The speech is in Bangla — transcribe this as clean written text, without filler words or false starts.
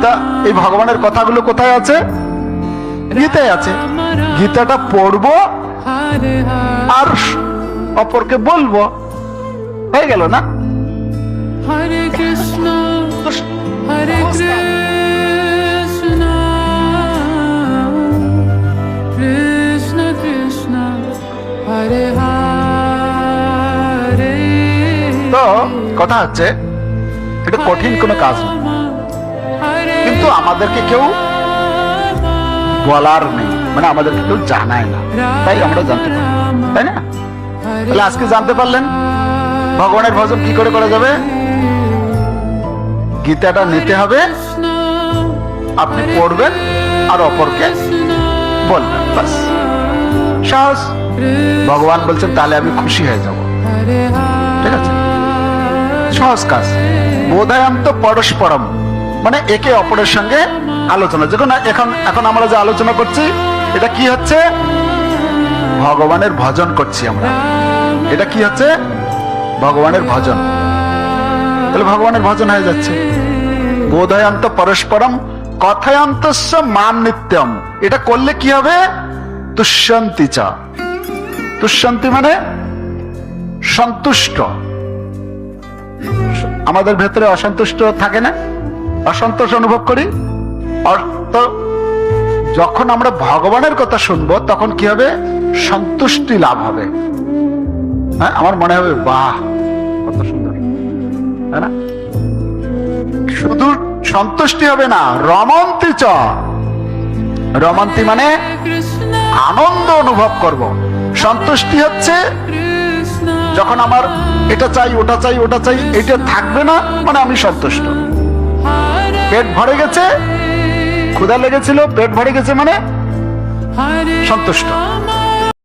আমরা এই ভগবানের কথাগুলো কোথায় আছে? গীতায় আছে। গীতাটা পড়বো আর অপরকে বলবো, হয়ে গেল না? হরে কৃষ্ণ হরে কৃষ্ণ কৃষ্ণ কৃষ্ণ হরে হরে। তো কথা হচ্ছে এটা কঠিন কোনো কাজ না, কিন্তু আমাদেরকে কেউ বলার নেই, মানে আমাদেরকে কেউ জানায় না, তাই আমরা জানতে পারি, তাই না? তাহলে আজকে জানতে পারলেন ভগবানের ভজন কি করে করা যাবে। গীতাটা নিতে হবে, আপনি পড়বেন আর অপরকে বলবেন, বাস। সহজ। ভগবান বলছেন তাহলে আমি খুশি হয়ে যাব, ঠিক আছে? সহজ কাজ। বোধায়াম তো পরস্পরম, মানে একে অপরের সঙ্গে আলোচনা। যখন এখন আমরা যে আলোচনা করছি, এটা কি হচ্ছে? ভগবানের ভজন করছি আমরা। এটা কি হচ্ছে? ভগবানের ভজন। তাহলে ভগবানের ভজন হয়ে যাচ্ছে। বোধায়ান্ত পরস্পরম কথায়ান্তস্য মান নিত্যম। এটা করলে কি হবে? তুষ্যন্তি চ। তুষ্যন্তি মানে সন্তুষ্ট। আমাদের ভেতরে অসন্তুষ্ট থাকে না? অসন্তোষ অনুভব করি। তো যখন আমরা ভগবানের কথা শুনবো তখন কি হবে? সন্তুষ্টি লাভ হবে। হ্যাঁ, আমার মনে হবে বাহ কত সুন্দর, তাই না? শুধু সন্তুষ্টি হবে না, রমন্তি চ। রমন্তি মানে আনন্দ অনুভব করব। সন্তুষ্টি হচ্ছে যখন আমার এটা চাই ওটা চাই ওটা চাই, এটা থাকবে না, মানে আমি সন্তুষ্ট। পেট ভরে গেছে, ক্ষুধা লেগেছিল, পেট ভরে গেছে মানে সন্তুষ্ট।